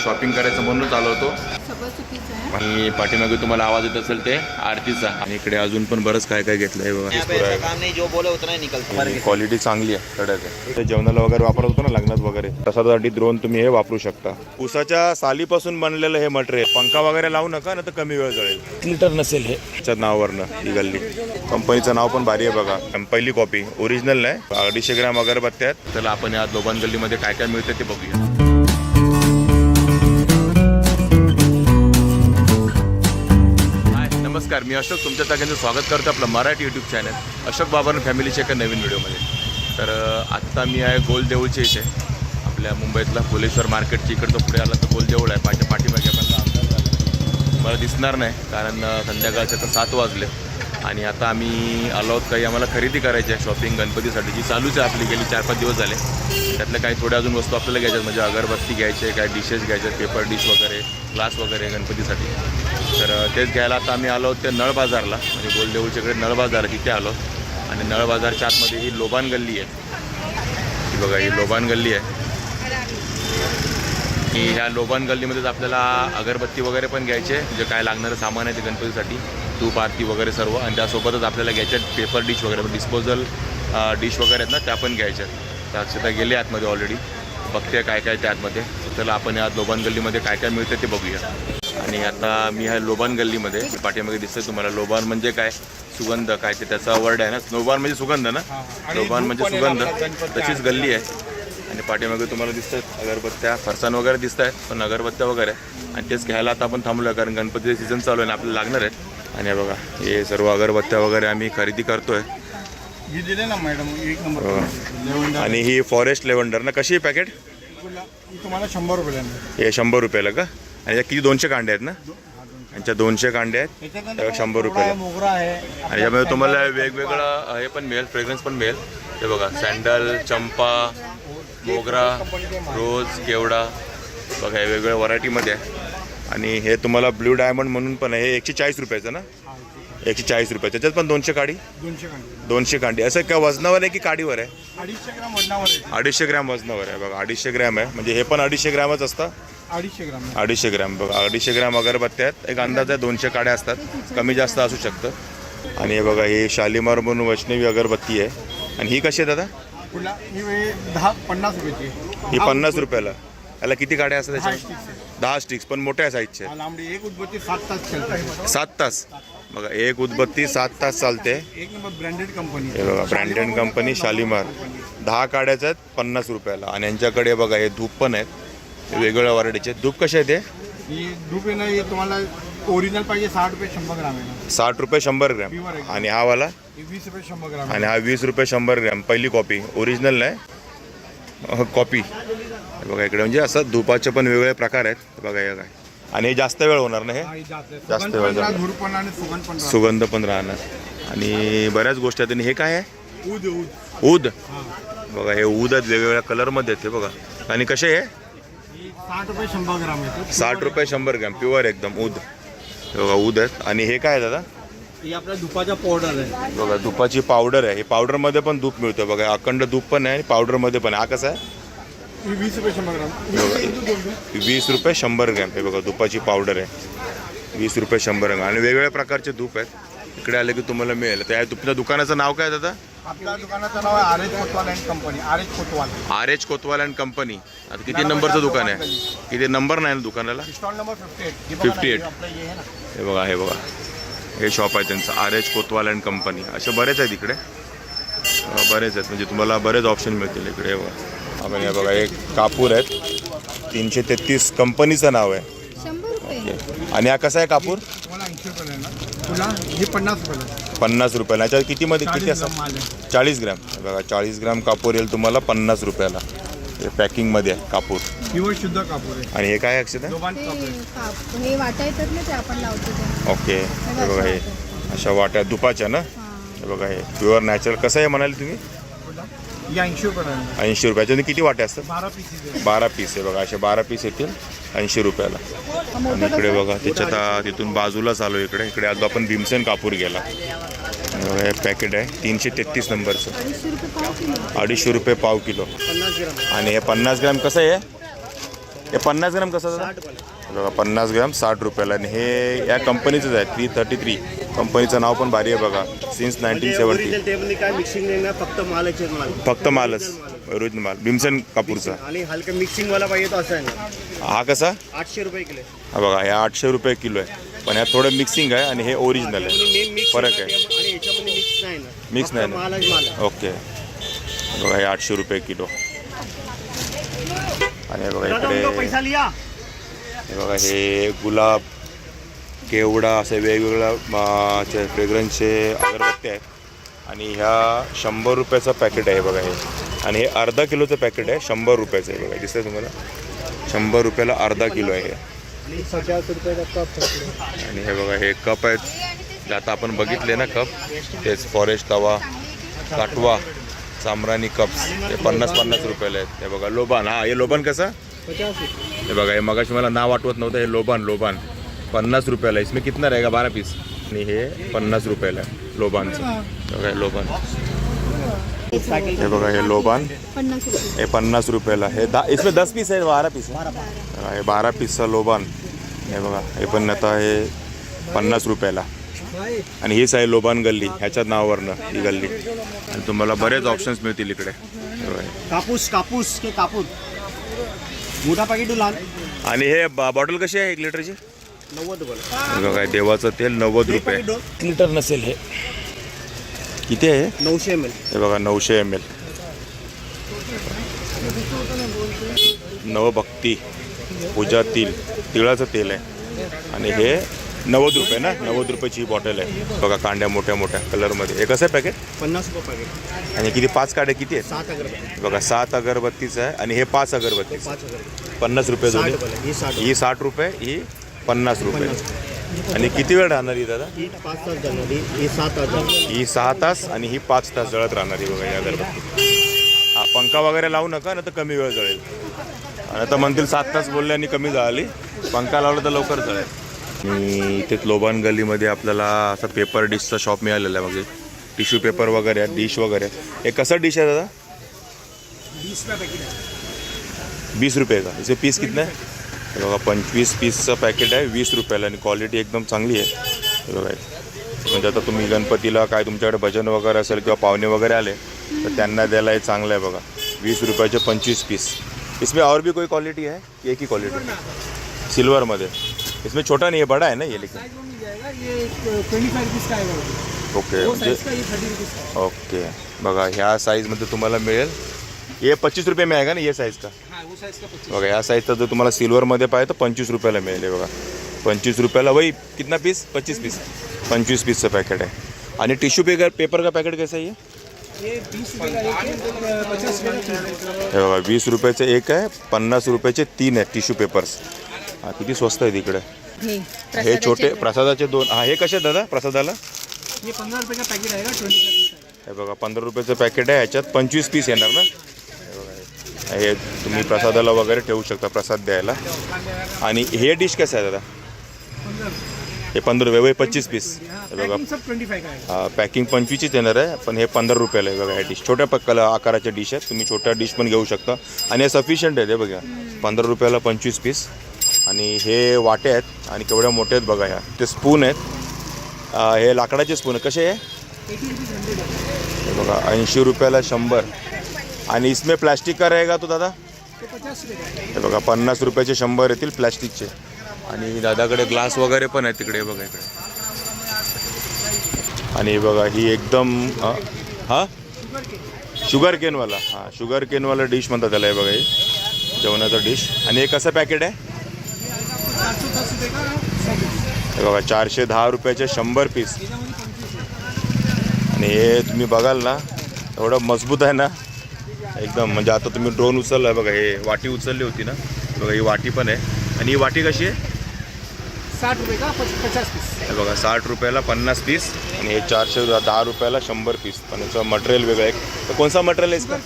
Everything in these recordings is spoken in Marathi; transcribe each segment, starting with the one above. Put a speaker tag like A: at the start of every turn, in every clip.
A: शॉपिंग करायचं म्हणूनच आलो होतो आणि पाठीमागे तुम्हाला आवाज येत असेल ते आरतीचा. आणि इकडे अजून पण बरंच काय काय घेतलंय बघा. क्वालिटी चांगली आहे, कडक आहे. जेवणाला वगैरे वापरत होतो ना लग्नात वगैरे, तशासाठी ड्रोन तुम्ही हे वापरू शकता. उसाच्या सालीपासून बनलेलं हे मटेरियल. पंखा वगैरे लावू नका ना तर कमी वेळ जळेल. लिटर नसेल हे त्याच्या नावावरनं ही गल्ली. कंपनीचं नाव पण भारी आहे बघा. पहिली कॉपी ओरिजिनल नाही. 250 ग्रॅम अगरबत्त्या आहेत. चला आपण या लोबान गल्लीमध्ये काय काय मिळतं ते बघूया. नमस्कार, मी अशोक. तुमच्या सगळ्यांचं स्वागत करतो आपलं मराठी यूट्यूब चॅनल अशोक बाबर फॅमिलीच्या एका नवीन व्हिडिओमध्ये. तर आत्ता मी आहे गोलदेऊळच्या इथे, आपल्या मुंबईतला फुलेश्वर मार्केटच्या इकडचं पुढे आला तर गोलदेऊळ आहे. पाठीमागे आपण मला दिसणार नाही कारण संध्याकाळचे तर 7 वाजले. आणि आता आम्ही आलो आहोत काही आम्हाला खरेदी करायची आहे शॉपिंग गणपतीसाठी, जी चालूच आहे आपली. गेली 4-5 दिवस झाले. त्यातल्या काही थोड्या अजून वस्तू आपल्याला घ्यायच्यात, म्हणजे अगरबत्ती घ्यायची आहे, काही डिशेस घ्यायचे आहेत, पेपर डिश वगैरे, ग्लास वगैरे गणपतीसाठी. तर तेच घ्यायला आता आम्ही आलो आहोत ते नळ बाजारला, म्हणजे गोलदेऊळच्याकडे नळ बाजार आहे तिथे आलो. आणि नळ बाजारच्या आतमध्ये ही लोबान गल्ली आहे. ही बघा, ही लोबान गल्ली आहे. की ह्या लोबान गल्लीमध्येच आपल्याला अगरबत्ती वगैरे पण घ्यायचे, म्हणजे काय लागणारं सामान आहे ते गणपतीसाठी, धूप आरती वगैरे सर्व. आणि त्यासोबतच आपल्याला घ्यायच्यात पेपर डिश वगैरे, डिस्पोजल डिश वगैरे आहेत ना, त्या पण घ्यायच्यात. त्या अक्षता गेले आतमध्ये ऑलरेडी, बघते काय काय त्या आतमध्ये. चला आपण या लोबान गल्लीमध्ये काय काय मिळतं ते बघूया. आणि आता मी ह्या लोबान गल्लीमध्ये, पाठीमागे दिसतंय तुम्हाला. लोबान म्हणजे काय, सुगंध काय ते त्याचा वर्ड आहे ना. लोबान म्हणजे सुगंध ना, लोबान म्हणजे सुगंध, तशीच गल्ली आहे. आणि पाठीमागे तुम्हाला दिसतात अगरबत्त्या, फरसाण वगैरे दिसत आहेत, पण अगरबत्त्या वगैरे. आणि तेच घ्यायला आता आपण थांबलो आहे कारण गणपतीचे सीझन चालू आहे आणि आपल्याला लागणार आहेत. आणि हे बघा, हे सर्व अगरबत्त्या वगैरे आम्ही खरेदी करतोय. आणि ही फॉरेस्ट लेव्हंडर ना, कशी आहे पॅकेट?
B: तुम्हाला 100 रुपये.
A: हे 100 रुपयाला का? आणि किती 200 कांडे आहेत ना? यांच्या 200 कांडे आहेत, 100 रुपयाला. आणि यामध्ये तुम्हाला वेगवेगळं हे पण मिळेल, फ्रेग्रन्स पण मिळेल. हे बघा, सँडल, चंपा, मोगरा, रोज, केवडा, बघा हे वेगवेगळ्या व्हरायटीमध्ये आहे. आणि हे तुम्हाला ब्ल्यू डायमंड म्हणून पण आहे. हे 140 रुपयाचं ना, 140 रुपये. त्याच्यात पण 200 काडी, 200 कांडी. असं काय वजनावर आहे की काडीवर आहे?
B: 250 ग्राम वजनावर आहे.
A: 250 ग्रॅम वजनावर आहे बघा. 250 ग्रॅम आहे, म्हणजे हे पण 250 ग्रॅमच असतं. 250 ग्रॅम बघा. 250 ग्रॅम अगरबत्त्या आहेत. एक अंदाज आहे 200 काड्या असतात, कमी जास्त असू शकतं. आणि हे बघा, ही शालीमार म्हणून वैष्णवी अगरबत्ती आहे. आणि ही कशी आहे दादा?
B: 50 रुपयाची.
A: ही 50 रुपयाला. याला किती काड्या असतात त्याच्या? 10 स्टिक्स, पण मोठ्या साईजचे.
B: एक उदबत्ती 7 तास चालते.
A: 7 तास बघा, एक उदबत्ती 7 तास चालते.
B: एक नंबर ब्रँडेड कंपनी.
A: हे बघा, ब्रँडेड कंपनी शालीमार. 10 काड्याचं आहेत 50 रुपयाला. आणि यांच्याकडे बघा हे धूप पण आहेत, वेगवेगळ्या व्हरायटीचे. धूप कसे आहे ते?
B: ही धूप आहे ना, हे तुम्हाला ओरिजिनल पाहिजे 60 रुपये 100 ग्राम आहे.
A: 60 रुपये 100 ग्रॅम. आणि हा वाला
B: 20 रुपये 100 ग्राम.
A: आणि हा 20 रुपये 100 ग्रॅम. पहिली कॉपी, ओरिजिनल नाही, कॉपी. बघा इकडे म्हणजे असं धुपाचे पण वेगवेगळे प्रकार आहेत बघा. हे काय, आणि हे जास्त वेळ होणार ना, हे जास्त वेळ जाणार, सुगंध पण राहणार. आणि बऱ्याच गोष्टी आहेत. आणि हे काय आहे? ऊद. बघा हे ऊद आहेत, वेगवेगळ्या कलरमध्ये आहेत. हे बघा. आणि कसे हे?
B: 60 रुपये 100 ग्राम आहे.
A: 60 रुपये 100 ग्रॅम, प्युअर एकदम ऊद. बघा ऊद आहेत. आणि हे काय आहे दादा?
B: ही आपल्या धुपाचा पावडर आहे
A: बघा, धुपाची पावडर आहे. हे पावडरमध्ये पण धूप मिळतं बघा. अखंड धूप पण आहे आणि पावडरमध्ये पण आहे. हा कसा आहे?
B: 20 रुपये 100 ग्राम.
A: 20 रुपये 100 ग्रॅम. हे बघा, धुपाची पावडर आहे, 20 रुपये 100 ग्रॅम. आणि वेगवेगळ्या प्रकारचे धूप आहेत. इकडे आले की तुम्हाला मिळेल. त्या तुमच्या दुकानाचं नाव काय दादा?
B: आपल्या दुकानाचं नाव आहे R H Kotwal and company.
A: R H Kotwal and company. आता किती नंबरचं दुकान आहे? किती नंबर नाही ना दुकानाला?
B: Stall number
A: 58. हे बघा, हे बघा, हे शॉप आहे त्यांचं, R H Kotwal and company. असे बरेच आहेत इकडे, बरेच आहेत, म्हणजे तुम्हाला बरेच ऑप्शन मिळतील इकडे. हे बघा, आपण हे बघा, एक कापूर आहेत 333, कंपनीचं नाव आहे. आणि हा कसा आहे कापूर? 50 रुपयाला. याच्यात कितीमध्ये किती असं? 40 ग्रॅम. बघा, 40 ग्रॅम कापूर येईल तुम्हाला 50 रुपयाला. हे पॅकिंगमध्ये आहे कापूर,
B: शुद्ध कापूर आहे.
A: आणि हे काय अक्षता?
C: हे वाटा येतात ना, ते आपण लावतो.
A: ओके. हे बघा, हे अशा वाट्या धुपाच्या ना. हे बघा, हे प्युअर नॅचरल. कसं आहे म्हणाले तुम्ही?
B: 80 रुपये.
A: 80 रुपयाचे. किती वाटे असतात?
B: 12
A: पीस. आहे बघा, असे 12 पीस येतील 80 रुपयाला. आणि इकडे बघा, त्याच्यात तिथून बाजूलाच आलो इकडे. इकडे आलो आपण भीमसेन कापूर गेला. हे पॅकेट आहे 333 नंबरचं, 250 रुपये पाव किलो. आणि हे 50 ग्रॅम कसं आहे? हे 50 ग्राम कसं दादा? बघा 50 ग्राम 60 रुपयाला. आणि हे या कंपनीचंच आहे 333. कंपनीचं नाव पण भारी आहे बघा, सिन्स 1970.
B: काय मिक्सिंग नाही ना, फक्त मालाचे माल.
A: फक्त मालच ओरिजिनल माल भीमसेन कापूरचा.
B: आणि हलका मिक्सिंग वाला पाहिजे तो असा आहे ना.
A: हा कसा?
B: 800 रुपये किलो.
A: हा बघा हे 800 रुपये किलो आहे. पण ह्यात थोडं मिक्सिंग आहे आणि हे ओरिजिनल आहे. फरक आहे,
B: आणि याच्यामध्ये मिक्स नाही ना,
A: मिक्स नाही ना.
B: मालच माल आहे.
A: ओके. बघा हे 800 रुपये किलो. आणि हे बघा इकडे
B: पैसा लिया.
A: हे बघा हे गुलाब, केवडा असे वेगवेगळ्या फ्रेग्रन्सचे अगरबत्ती आहेत. आणि ह्या 100 रुपयाचं पॅकेट आहे बघा हे. आणि हे अर्धा किलोचं पॅकेट आहे, 100 रुपयाचं आहे बघा. दिसतंय तुम्हाला? 100 रुपयाला अर्धा किलो आहे हे.
B: 50 रुपये कप.
A: आणि हे बघा हे कप आहेत, जे आता आपण बघितले ना कप, तेच फॉरेस्ट तवा, काटवा, सामरानी कप्स. हे 50-50 रुपयाला आहेत. हे बघा लोबान. हा हे लोबान कसं?
B: 50.
A: हे बघा हे मगाशी मला नाव आठवत नव्हतं. हे लोबान 50 रुपयाला. इसमें कितना रहेगा? 12 पीस. आणि हे 50 रुपयाला आहे लोबानचं. बघा हे लोबान. हे बघा हे लोबान
C: 50 रुपये.
A: हे 50 रुपयाला. हे इसमें 10 पीस आहे, 12 पीस आहे. हे 12 पीसचा लोबान. हे बघा हे पण आता हे 50 रुपयाला. आणि हीच आहे लोबान गल्ली, ह्याच्याच नावावरनं ही गल्ली. आणि तुम्हाला बरेच ऑप्शन्स मिळतील इकडे.
B: कापूस के कापूस मोठा पाकिट लहान.
A: आणि हे बॉटल कशी आहे 1 लिटरची?
B: 90 रुपये.
A: बघा काय देवाचं तेल 90 रुपये. लिटर नसेल हे. किती आहे?
B: 900 ml.
A: हे बघा 900 ml. नवभक्ती पूजा तिळाचं तेल आहे. आणि हे 90 रुपये ना, 90 रुपयाची ही बॉटल आहे. बघा कांड्या मोठ्या मोठ्या कलरमध्ये. हे कसं आहे पॅकेट?
B: 50 रुपये पाकिट.
A: आणि किती 5 काड्या किती आहेत?
B: 7 अगरबत्ती.
A: बघा 7 अगरबत्तीचं आहे. आणि हे 5 अगरबत्ती
B: 5 अगरबत्ती.
A: 50 रुपये
B: 60
A: दोन्ही.
B: रुपये. ही 60.
A: ही 60 रुपये, ही 50 रुपये. आणि किती वेळ राहणार ही दादा?
B: ही 5 तास जाणार. ही 7 तास.
A: ही 6 तास आणि ही 5 तास जळत राहणार ही बघा ही अगरबत्ती. हा पंखा वगैरे लावू नका ना, तर कमी वेळ जळेल. आणि आता म्हणतील 7 तास बोलल्याने कमी जळाली. पंखा लावला तर लवकर जळेल. आणि इथे लोबान गल्लीमध्ये आपल्याला असं पेपर डिशचा शॉप मिळालेला आहे. म्हणजे टिश्यू पेपर वगैरे आहे, डिश वगैरे. हे कसं डिश आहे दादा?
B: 20 रुपये पॅकेट आहे.
A: 20 रुपये का? इथे पीस कितना आहे? हे बघा 25 पीसचं पॅकेट आहे 20 रुपयाला. आणि क्वालिटी एकदम चांगली आहे. हे बघा म्हणजे आता तुम्ही गणपतीला काय तुमच्याकडे भजन वगैरे असेल किंवा पाहुणे वगैरे आले तर त्यांना द्यायला हे चांगलं आहे बघा. 20 रुपयाचे 25 पीस. इसमें और भी कोई क्वालिटी है? एक ही क्वालिटी सिल्वर मध्ये. इसमें छोटा नहीं है, बड़ा है ना ये? लेकिन
B: ये 25 रुपीस का आहे.
A: ओके
B: वो साइज का, ये 30 रुपीस का.
A: ओके. बघा ह्या साईजमध्ये तुम्हाला मिळेल. ये 25 रुपये में आएगा ना ये साईज का?
B: हाँ, वो साइज का 25.
A: बघा ह्या साईजचा जर तुम्हाला सिल्वरमध्ये पाहिजे तर 25 रुपयाला मिळेल. हे बघा 25 रुपयाला. वही कितना पीस? 25 पीस. 25 पीसचं पॅकेट आहे. आणि टिश्यू पेपर का पॅकेट कैसा आहे?
B: ये 20 रुपये का एक है, 50 रुपये का 3.
A: हे बघा 20 रुपयाचे एक आहे, 50 रुपयाचे 3 आहेत टिश्यू पेपर्स. हा किती स्वस्त आहे तिकडे. हे छोटे प्रसादाचे 2. हा हे कसे दादा प्रसादाला?
B: ये 15 रुपये का पैकेट आएगा, 25 पीस आएगा.
A: हे बघा 15 रुपयाचं पॅकेट आहे. ह्याच्यात 25 पीस येणार ना. हे बघा हे तुम्ही प्रसादाला वगैरे ठेवू शकता प्रसाद द्यायला. आणि हे डिश कसं आहे दादा?
B: 15.
A: हे 15 रुपये 25 पीस. हे बघा
B: पैकिंग सब 25 का आहे.
A: पॅकिंग 25च येणार आहे. पण हे 15 रुपयाला आहे. बघा हे डिश छोट्या आकाराच्या डिश आहेत. तुम्ही छोट्या डिश पण घेऊ शकता. आणि हे सफिशियंट आहे. ते बघा 15 रुपयाला 25 पीस. आणि हे वाटे आहेत. आणि केवढ्या मोठे आहेत बघा ह्या. ते स्पून आहेत. हे लाकडाचे स्पून आहेत. कसे आहे?
B: 80 रुपीस 100 है.
A: हे बघा 80 रुपयाला 100. आणि इसमें प्लास्टिक का रहेगा तो दादा?
B: तो 50 रुपये का है.
A: हे बघा 50 रुपयाचे 100 येतील प्लॅस्टिकचे. आणि दादाकडे ग्लास वगैरे पण आहे तिकडे बघा इकडे. आणि बघा ही एकदम हां शुगर केनवाला. हां शुगर केनवाला डिश म्हणतात त्याला. हे बघा हे जेवणाचं डिश. आणि हे कसं पॅकेट आहे?
B: 410 रुपये का 100 पीस.
A: हे बघा 410 रुपयाचे 100 पीस. आणि हे तुम्ही बघाल ना एवढं मजबूत आहे ना एकदम. म्हणजे आता तुम्ही ड्रोन उचलला बघा. हे वाटी उचलली होती ना बघा. ही वाटी पण आहे. आणि ही वाटी कशी आहे?
B: 60 रुपये का 50 पीस.
A: हे बघा 60 रुपयाला 50 पीस. आणि हे 410 रुपयाला 100 पीस. पण याचं मटेरियल वेगळं आहे. तर कोणता मटेरियल आहे इसका?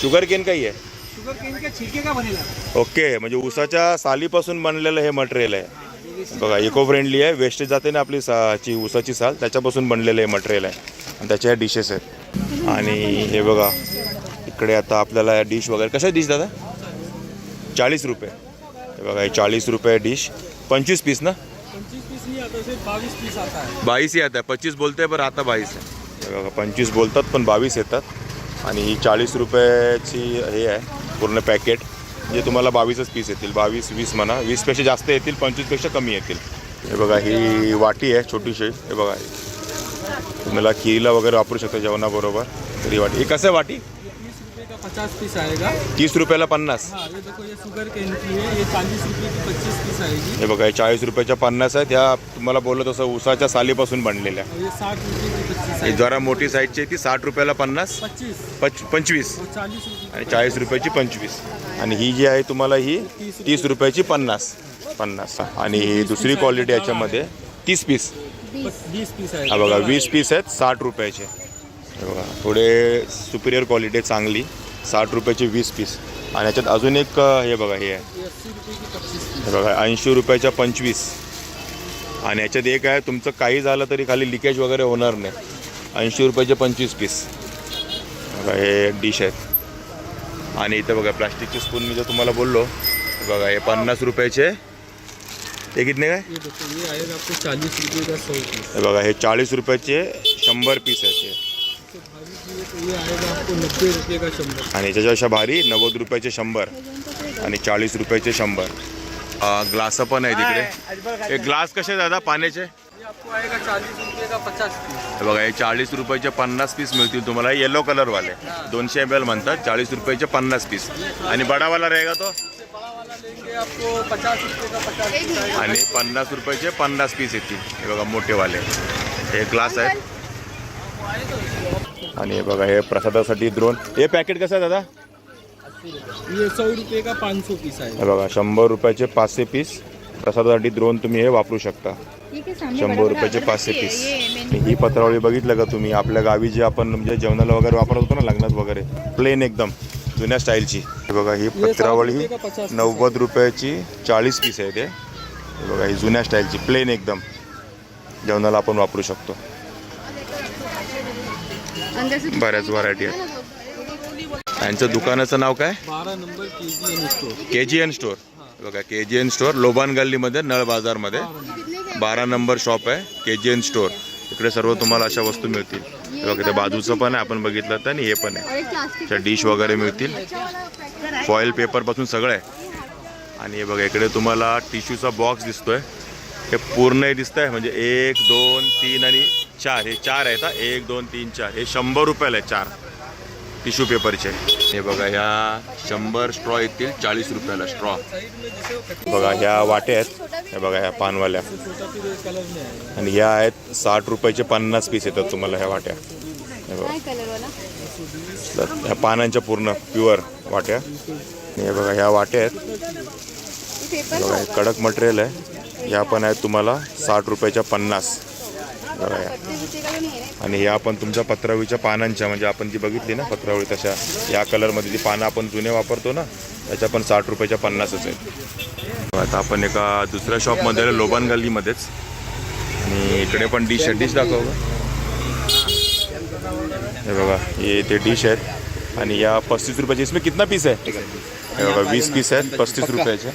A: शुगर केन काही आहे?
B: शुगर केन का छिलके का बनेला.
A: ओके. म्हणजे ऊसाच्या सालीपासून बनलेलं हे मटेरियल आहे. बघा इको फ्रेंडली आहे. वेस्टेज जाते ना आपली ऊसाची साल त्याच्यापासून बनलेलं हे मटेरियल आहे. आणि त्याच्या ह्या डिशेस आहेत. आणि हे बघा इकडे आता आपल्याला डिश वगैरे कशा डिश दादा? 40 रुपये. हे बघा हे 40 रुपये डिश. 25 पीस ना?
B: 25 पीस नहीं आता, सिर्फ 22 पीस आता है.
A: 22 ही आता है. 25 बोलते पण आता 22 आहे. हे बघा 25 बोलतात पण 22 येतात. आणि ही 40 रुपयाची हे आहे पूर्ण पॅकेट, जे तुम्हाला 22च पीस येतील. 22-20 म्हणा, 20पेक्षा जास्त येतील, 25पेक्षा कमी येतील. हे बघा ही वाटी आहे छोटीशी. हे बघा तुम्हाला खिरीला वगैरे वापरू शकता जेवणाबरोबर. तरी वाटी, हे कसं आहे वाटी?
B: 30 रुपये का 50 पीस आएगा.
A: 30 रुपयाला 50.
B: हाँ, ये देखो, ये शुगर कैन की है, ये 40 रुपये की 25 पीस आएगी.
A: हे बघा हे 40 रुपयाच्या 50 आहेत. ह्या तुम्हाला बोललो तसं उसाच्या सालीपासून बनलेल्या.
B: और ये 60 रुपये की 25
A: ही
B: आएगी.
A: जरा मोठी साईजची आहे ती 60 रुपयाला 50. 25
B: और 40 रुपये.
A: आणि 40 रुपयाची 25. आणि ही जी आहे तुम्हाला ही 30 रुपयाची 50. आणि ही दुसरी क्वालिटी याच्यामध्ये 30 पीस.
B: 20 पीस
A: हा
B: आएगा.
A: बघा 20 पीस आहेत 60 रुपयाचे. हे बघा थोडे सुपिरियर क्वालिटी आहे चांगली. 60 रुपयाचे 20 पीस. आणि याच्यात अजून एक हे बघा हे आहे.
B: ये 80 रुपये की 25 पीस.
A: हे बघा 80 रुपयाच्या 25. आणि याच्यात एक आहे तुमचं काही झालं तरी खाली लिकेज वगैरे होणार नाही. 80 रुपयाचे 25 पीस. बघा हे डिश आहेत. आणि इथं बघा प्लास्टिकची स्पून मी जर तुम्हाला बोललो, बघा हे 50 रुपयाचे. ते कितने काय?
B: ये देखो, ये आएगा आपको 40 रुपये का 100 पीस.
A: हे बघा हे 40 रुपयाचे 100 पीस आहेत हे.
B: तो भारी चाहिए तो ये आएगा आपको 90 रुपये का 100.
A: आणि याच्यापेक्षा भारी 90 रुपयाचे 100 आणि 40 रुपयाचे 100. ग्लास पण आहे तिकडे. हे ग्लास कसे दादा पाण्याचे?
B: ये आपको आएगा 40 रुपये का 50 पीस.
A: हे बघा हे 40 रुपयाचे 50 पीस मिळतील तुम्हाला. येलो कलरवाले 200 ml म्हणतात. 40 रुपयाचे 50 पीस. आणि बडावाला रहेगा तो?
B: बड़ा वाला लेंगे आपको 50 रुपये का 50 पीस आएगा.
A: आणि 50 रुपयाचे 50 पीस येतील. हे बघा मोठेवाले हे ग्लास आहेत. आणि हे बघा हे प्रसादासाठी द्रोण. हे पॅकेट कसं आहे दादा?
B: ये 100 रुपये का 500 पीस आएगा.
A: हे बघा 100 रुपयाचे 500 पीस. प्रसादासाठी द्रोण तुम्ही हे वापरू शकता. 100 रुपयाचे 500 पीस. ही पत्रावळी बघितलं का तुम्ही? आपल्या गावी जे आपण म्हणजे जेवणाला वगैरे वापरत होतो ना लग्नात वगैरे, प्लेन एकदम जुन्या स्टाईलची. हे बघा ही पत्रावळी 90 रुपयाची 40 पीस आहे ते. हे बघा ही जुन्या स्टाईलची प्लेन एकदम जेवणाला आपण वापरू शकतो. बऱ्याच व्हरायटी आहेत. यांचं दुकानाचं नाव काय?
B: 12 number KGN store.
A: KGN store. बघा KGN स्टोर लोबान गल्लीमध्ये नळ बाजारमध्ये 12 नंबर शॉप आहे KGN स्टोर. इकडे सर्व तुम्हाला अशा वस्तू मिळतील. हे बघा ते बाजूचं पण आहे आपण बघितलं तर. आणि हे पण आहे डिश वगैरे मिळतील. फॉईल पेपरपासून सगळं आहे. आणि हे बघा इकडे तुम्हाला टिश्यूचा बॉक्स दिसतोय. हे पूर्ण हे दिसत आहे म्हणजे 1 2 3 आणि 4. हे 4 आहेत हा. 1 2 3 4. हे 100 रुपयाला आहे 4 टिश्यू पेपरचे. हे बघा ह्या 100 स्ट्रॉ येतील 40 रुपयाला स्ट्रॉ. बघा ह्या वाट्या आहेत. हे बघा ह्या पानवाल्या. आणि ह्या आहेत 60 रुपयाचे 50 पीस येतात तुम्हाला ह्या वाट्या. हे बघा ह्या पानांच्या पूर्ण प्युअर वाट्या. आणि हे बघा ह्या वाट्या आहेत. बघा हे कडक मटेरियल आहे. ह्या पण आहेत तुम्हाला 60 रुपयाच्या 50. बघा ह्या. आणि ह्या पण तुमच्या पत्रावळीच्या पानांच्या म्हणजे आपण जी बघितली ना पत्रावळी तशा या कलरमध्ये जी पानं आपण जुने वापरतो ना त्याच्या पण 60 रुपयाच्या 50च आहेत. आता आपण एका दुसऱ्या शॉपमध्ये लोबान गल्लीमध्येच. आणि इकडे पण डिश दाखव. हे बघा हे ते डिश आहेत. आणि या 35 रुपयाची. इसमें कितना पीस आहे? हे बघा 20 पीस आहेत 35 रुपयाचे.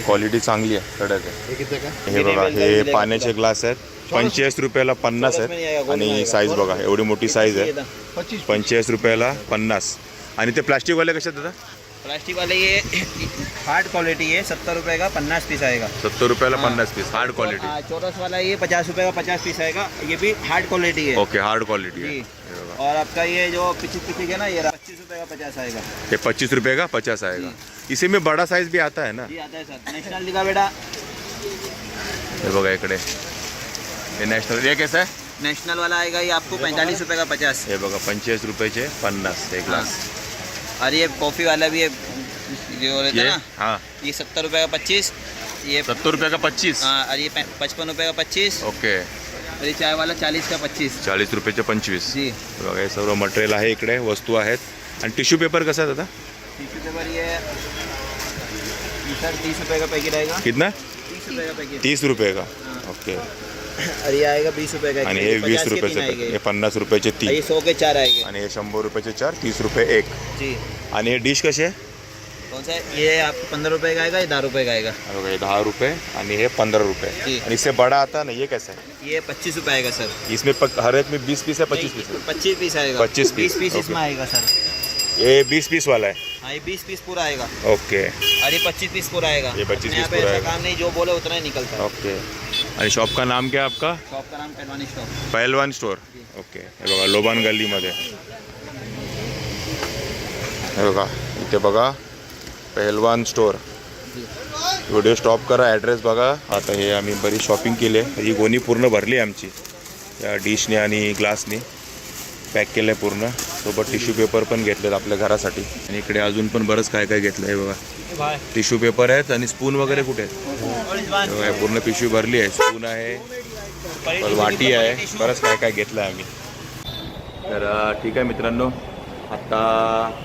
A: क्वालिटी चांगली आहे कडक आहे. हे बघा हे पाण्याचे ग्लास आहेत 45 रुपयाला 50 आहेत. आणि साईज बघा एवढी मोठी साईज आहे 45 रुपयाला 50. आणि ते प्लास्टिकवाले कसे आहेत दादा?
D: प्लास्टिक वाले ये हार्ड क्वालिटी है 70 रुपये का 50 पीस आएगा.
A: 70 रुपयाला 50 पीस हार्ड क्वालिटी.
D: चौरस वाला ये 50 रुपये का 50 पीस आएगा. ये भी हार्ड क्वालिटी है.
A: ओके हार्ड क्वालिटी है.
D: और आपका ये जो पिचिक है ना ये 25 रुपये का 50 आएगा.
A: ये 25 रुपये का 50 आएगा. इसी में बड़ा साइज भी आता है ना?
D: जी आता है सर. नेशनल दिखा बेटा.
A: हे बघा इकडे हे नॅशनल. ये कैसा है?
D: नेशनल वाला आएगा ये आपको 45 रुपये का 50.
A: हे बघा 45 रुपयाचे 50 एक ग्लास.
D: और ये कॉफ़ी वाला भी है जो रहता है
A: ये
D: ना
A: हाँ
D: ये 70 रुपये का 25. ये
A: 70 रुपये का 25.
D: हाँ और ये 55 रुपये का 25.
A: ओके.
D: और ये चाय वाला 40 का 25.
A: 40 रुपयाचे 25.
D: जी.
A: बघा हे सर्व मटेरियल आहे इकडे वस्तू आहेत. आणि टिश्यू पेपर कसा आहे दादा?
D: टिश्यू पेपर ये सर 30 रुपये का पैकेट आएगा.
A: कितना?
D: 30 रुपये का पैकेट.
A: 30 रुपये का. ओके.
D: और ये आएगा 20 रुपये का.
A: आणि हे 20 रुपयाचे हे 50 रुपयाचे 3.
D: ये 100 के 4 आएंगे.
A: आणि हे 100 रुपयाचे 4 30 रुपये एक.
D: जी.
A: आणि हे डिश कसे आहे?
D: कौन सा है? ये आपको 15 रुपये का आएगा, ये 10 रुपये का आएगा।
A: बघा हे 10 रुपये आणि हे 15 रुपये
D: जी।
A: आणि इससे बड़ा आता ना ये कैसा है?
D: ये 25 रुपये आएगा सर।
A: इसमें हर एक में 20 पीस है 25 पीस है?
D: 25 पीस आएगा।
A: 25 पीस,
D: 20 पीस इसमें
A: ओके।
D: आएगा सर।
A: ये 20 पीस वाला है।
D: हाँ, ये 20 पीस पूरा आएगा
A: ओके
D: और ये 25 पीस पूरा आएगा।
A: ये 25
D: अपने यहाँ
A: पीस
D: पे
A: पूरा
D: ऐसा
A: आएगा।
D: काम नहीं, जो बोले उतना ही निकलता है।
A: ओके आणि शॉप का नाम क्या है आपका?
D: शॉप का नाम पहलवानी शॉप।
A: पहलवान स्टोर। ओके हे बघा लोबान गल्लीमध्ये हे बघा इथे बघा पहलवान स्टोर। व्हिडिओ स्टॉप करा, ॲड्रेस बघा। आता हे आम्ही बरी शॉपिंग केली आहे, ही गोणी पूर्ण भरली आहे आमची या डिशने आणि ग्लासने पॅक केलं आहे पूर्ण, सोबत टिश्यू पेपर पण घेतलेत आपल्या घरासाठी आणि इकडे अजून पण बरंच काय काय घेतलं आहे बघा। टिश्यू पेपर आहेत आणि स्पून वगैरे कुठे आहेत बघा, पूर्ण पिशवी भरली आहे, स्पून आहे, वाटी आहे, बरंच काय काय घेतलं आहे आम्ही। तर ठीक आहे मित्रांनो, आत्ता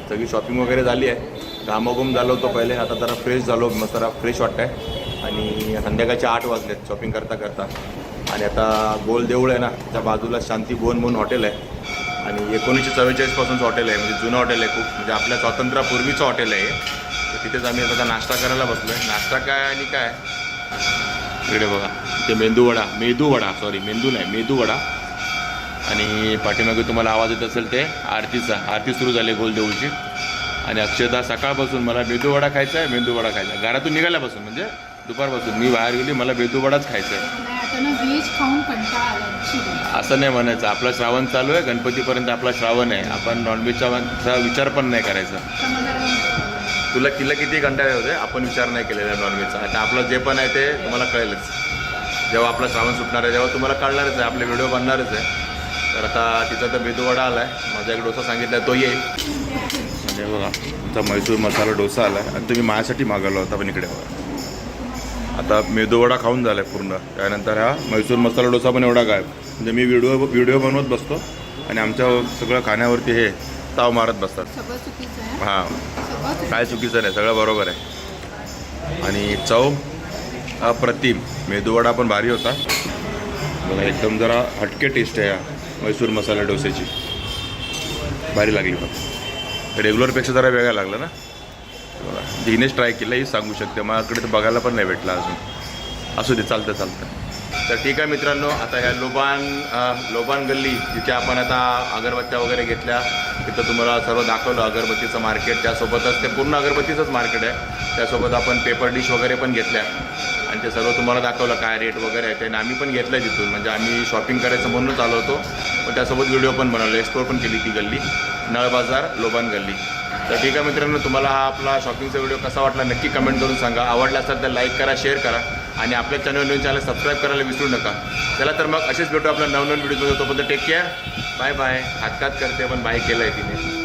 A: सगळी शॉपिंग वगैरे झाली आहे, घामाघूम झालो होतो पहिले, आता जरा फ्रेश झालो, मस्त जरा फ्रेश वाटतं आहे आणि संध्याकाळचे 8 वाजलेत शॉपिंग करता करता आणि आता गोल देऊळ आहे ना त्या बाजूला शांती भुवन म्हणून हॉटेल आहे आणि 1944 पासूनचं हॉटेल आहे, म्हणजे जुनं हॉटेल आहे खूप, म्हणजे आपल्या स्वातंत्र्यापूर्वीचं हॉटेल आहे। तर तिथेच आम्ही आता नाश्ता करायला बसलो आहे। नाश्ता काय आणि काय इकडे बघा, इथे मेंदूवडा मेंदू नाही मेंदूवडा आणि पाठीमागे तुम्हाला आवाज येत असेल ते आरती सुरू झाली गोल देऊळची आणि अक्षदा सकाळपासून मला मेंदूवडा खायचा आहे, घरातून निघाल्यापासून म्हणजे दुपारपासून मी बाहेर गेली, मला मेंदूवडाच खायचा आहे।
C: नाही, आता ना व्हेज खाऊन कंटाळा आला।
A: असं नाही म्हणायचं, आपला श्रावण चालू आहे, गणपतीपर्यंत आपला श्रावण आहे, आपण नॉनव्हेजचा विचार पण नाही करायचा। तुला किती कंटाळे होते, आपण विचार नाही केलेला नॉनव्हेजचा। आता आपलं जे पण आहे ते तुम्हाला कळेलच, जेव्हा आपला श्रावण सुटणार आहे तेव्हा तुम्हाला कळणारच आहे, आपले व्हिडिओ बनणारच आहे। तर आता तिचा तर मेदूवडा आला आहे, माझा एक डोसा सांगितला तो येईल म्हणजे बघा तुमचा मैसूर मसाला डोसा आला आहे आणि तुम्ही माझ्यासाठी मागवला होता, पण इकडे बघा आता मेदूवडा खाऊन झाला आहे पूर्ण, त्यानंतर हा मैसूर मसाला डोसा पण एवढा गायब, म्हणजे मी व्हिडिओ बनवत बसतो आणि आमच्या सगळं खाण्यावरती हे ताव मारत बसतात।
C: सगळं चुकीचं आहे।
A: हां काय चुकीचं नाही, सगळं बरोबर आहे आणि चव अप्रतिम, मेदूवडा पण भारी होता मला, एकदम जरा हटके टेस्ट आहे या मैसूर मसाला डोस्याची, भारी लागली बघ, रेग्युलरपेक्षा जरा वेगळा लागला ना बघा। हिनेच ट्राय केलं, ही सांगू शकते, माझ्याकडे तर बघायला पण नाही भेटला अजून, असू दे चालतं। तर ठीक आहे मित्रांनो, आता ह्या लोबान गल्ली जिथे आपण आता अगरबत्त्या वगैरे घेतल्या तिथं तुम्हाला सर्व दाखवलं, अगरबत्तीचं मार्केट, त्यासोबतच ते पूर्ण अगरबत्तीचंच मार्केट आहे, त्यासोबत आपण पेपर डिश वगैरे पण घेतल्या आणि ते सर्व तुम्हाला दाखवलं काय रेट वगैरे आहे ते, आणि आम्ही पण घेतलं तिथून, म्हणजे आम्ही शॉपिंग करायचं म्हणूनच आलो होतो, पण त्यासोबत व्हिडिओ पण बनवले, एक्सप्लोर पण केली ती गल्ली, नळ बाजार लोबान गल्ली। तर ठीक आहे मित्रांनो, तुम्हाला हा आपला शॉपिंगचा व्हिडिओ कसा वाटला नक्की कमेंट करून सांगा, आवडला असेल तर लाईक करा, शेअर करा आणि आपल्या चॅनल सबस्क्राईब करायला विसरू नका। चला तर मग असेच भेटू आपल्या नवनवीन व्हिडिओमध्ये, तोपर्यंत टेक केअर, बाय बाय। हातकात करते पण बाय केलं आहे तिने।